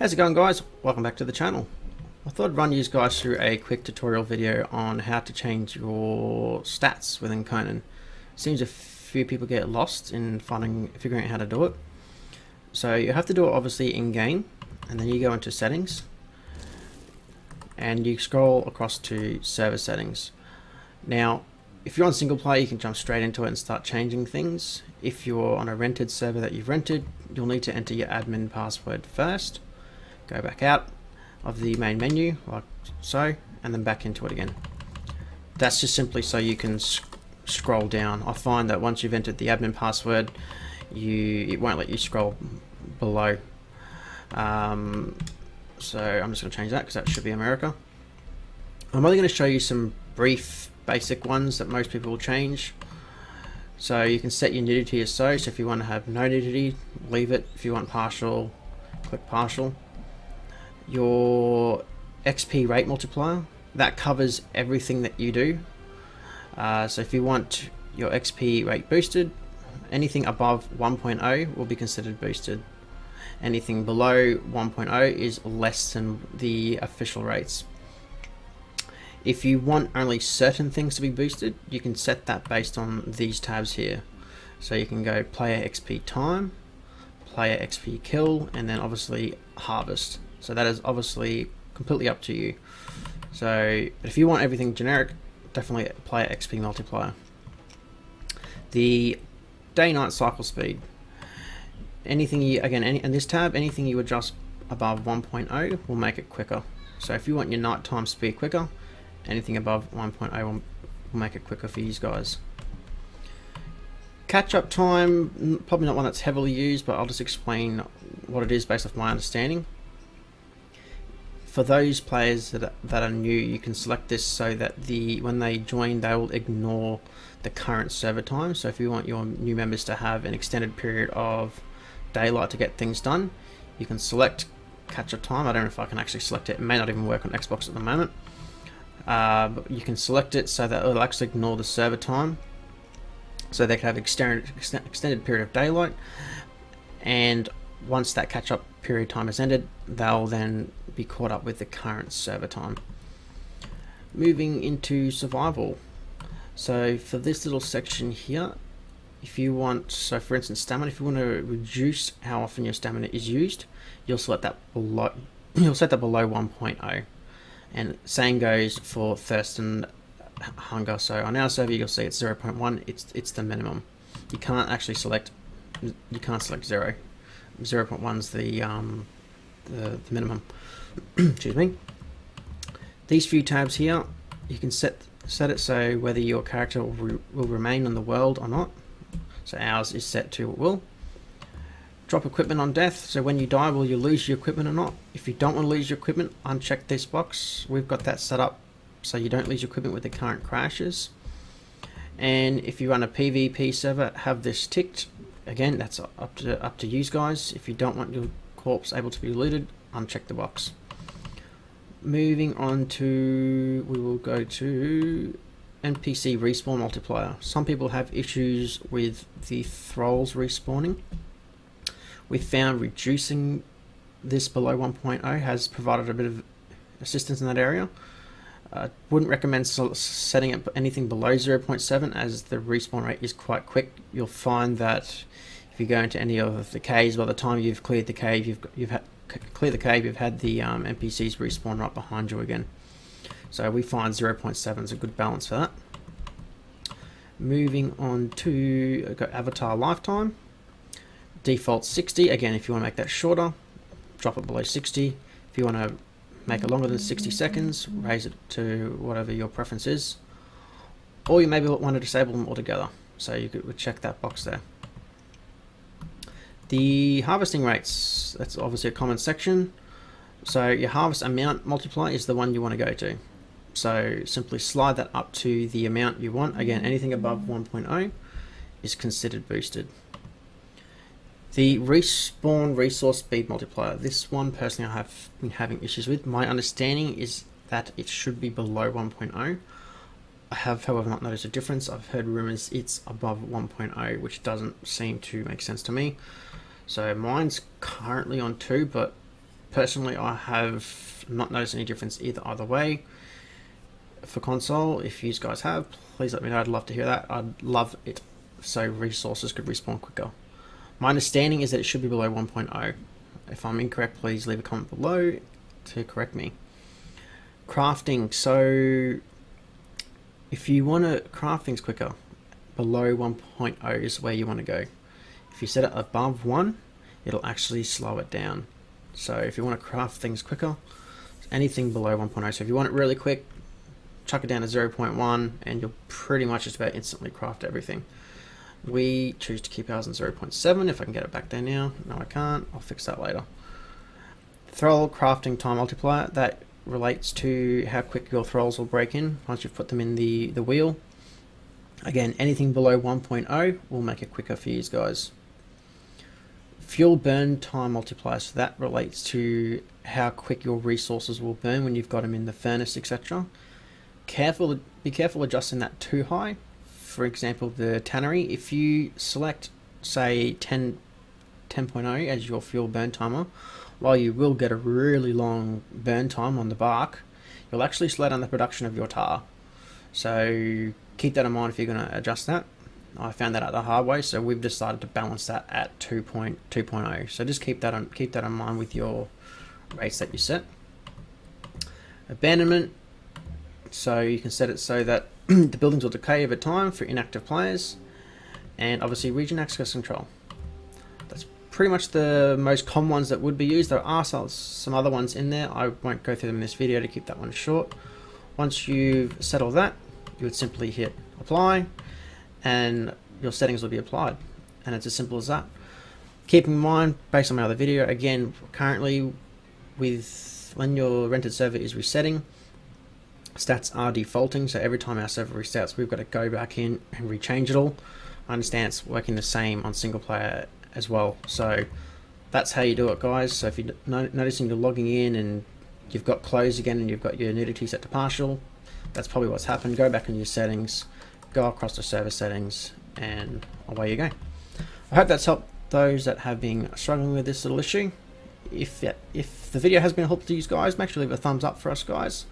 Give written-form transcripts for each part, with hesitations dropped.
How's it going, guys? Welcome back to the channel. I thought I'd run you guys through a quick tutorial video on how to change your stats within Conan. Seems a few people get lost in figuring out how to do it. So you have to do it obviously in game, and then you go into settings and you scroll across to server settings. Now if you're on single player, you can jump straight into it and start changing things. If you're on a rented server that you've rented, you'll need to enter your admin password first. Go back out of the main menu like so, and then back into it again. That's just simply so you can scroll down. I find that once you've entered the admin password, it won't let you scroll below. So I'm just going to change that because that should be America. I'm only going to show you some brief basic ones that most people will change. So you can set your nudity as so if you want to have no nudity, leave it. If you want partial, click partial. Your XP rate multiplier, that covers everything that you do. So if you want your XP rate boosted, anything above 1.0 will be considered boosted. Anything below 1.0 is less than the official rates. If you want only certain things to be boosted, you can set that based on these tabs here. So you can go player XP time, player XP kill, and then obviously harvest. So that is obviously completely up to you. So if you want everything generic, definitely player XP multiplier. The day-night cycle speed. Anything you, again, in this tab, anything you adjust above 1.0 will make it quicker. So if you want your nighttime speed quicker, anything above 1.0 will make it quicker for you guys. Catch-up time, probably not one that's heavily used, but I'll just explain what it is based off my understanding. For those players that are new, you can select this so that when they join, they will ignore the current server time. So if you want your new members to have an extended period of daylight to get things done, you can select catch-up time. I don't know if I can actually select it. It may not even work on Xbox at the moment. But you can select it so that it'll actually ignore the server time, so they can have extended period of daylight, and once that catch-up period time is ended, they'll then be caught up with the current server time. Moving into survival. So for this little section here, if you want, so for instance stamina, if you want to reduce how often your stamina is used, you'll select that below, you'll set that below 1.0. And same goes for thirst and hunger. So on our server you'll see it's 0.1, it's the minimum. You can't actually select, you can't select 0. 0.1 is the minimum. Excuse me. These few tabs here, you can set it so whether your character will remain in the world or not. So ours is set to will. Drop equipment on death, so when you die, will you lose your equipment or not? If you don't want to lose your equipment, uncheck this box. We've got that set up so you don't lose your equipment with the current crashes. And if you run a PvP server, have this ticked. Again, that's up to you guys. If you don't want your corpse able to be looted, uncheck the box. Moving on to, we will go to NPC respawn multiplier. Some people have issues with the thralls respawning. We found reducing this below 1.0 has provided a bit of assistance in that area. Wouldn't recommend setting up anything below 0.7 as the respawn rate is quite quick. You'll find that if you go into any of the caves, by the time you've cleared the cave, you've had the NPCs respawn right behind you again. So we find 0.7 is a good balance for that. Moving on to avatar lifetime. Default 60. Again, if you want to make that shorter, drop it below 60. If you want to make it longer than 60 seconds, raise it to whatever your preference is. Or you maybe want to disable them altogether. So you could check that box there. The harvesting rates, that's obviously a common section. So your harvest amount multiplier is the one you want to go to. So simply slide that up to the amount you want. Again, anything above 1.0 is considered boosted. The respawn resource speed multiplier. This one personally I have been having issues with. My understanding is that it should be below 1.0. I have, however, not noticed a difference. I've heard rumors it's above 1.0, which doesn't seem to make sense to me. So mine's currently on 2, but Personally, I have not noticed any difference either way. For console, if you guys have, please let me know. I'd love to hear that. I'd love it so resources could respawn quicker. My understanding is that it should be below 1.0. If I'm incorrect, please leave a comment below to correct me. Crafting. So if you want to craft things quicker, below 1.0 is where you want to go. If you set it above 1, it'll actually slow it down. So if you want to craft things quicker, anything below 1.0. So if you want it really quick, chuck it down to 0.1 and you'll pretty much just about instantly craft everything. We choose to keep ours on 0.7. If I can get it back there now. No, I can't. I'll fix that later. Thrall crafting time multiplier. That relates to how quick your thralls will break in once you've put them in the wheel. Again, anything below 1.0 will make it quicker for you guys. Fuel burn time multiplier. So that relates to how quick your resources will burn when you've got them in the furnace, etc. Be careful adjusting that too high. For example, the tannery, if you select, say, 10.0 as your fuel burn timer, while you will get a really long burn time on the bark, you'll actually slow down the production of your tar. So keep that in mind if you're going to adjust that. I found that out the hard way, so we've decided to balance that at 2.0. So just keep that in mind with your rates that you set. Abandonment. So you can set it so that the buildings will decay over time for inactive players, and obviously region access control. That's pretty much the most common ones that would be used. There are some other ones in there. I won't go through them in this video to keep that one short. Once you've settled that, you would simply hit apply and your settings will be applied, and it's as simple as that. Keep in mind, based on my other video, again, currently when your rented server is resetting, stats are defaulting, so every time our server resets, we've got to go back in and rechange it all. I understand it's working the same on single player as well, so that's how you do it, guys. So if you're noticing you're logging in and you've got close again and you've got your nudity set to partial, that's probably what's happened. Go back in your settings, go across to server settings, and away you go. I hope that's helped those that have been struggling with this little issue. If the video has been helpful to you guys, make sure to leave a thumbs up for us, guys.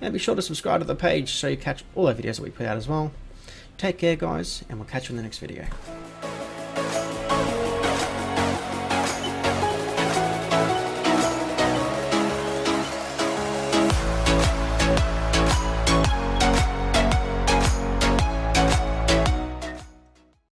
And be sure to subscribe to the page so you catch all our videos that we put out as well. Take care, guys, and we'll catch you in the next video.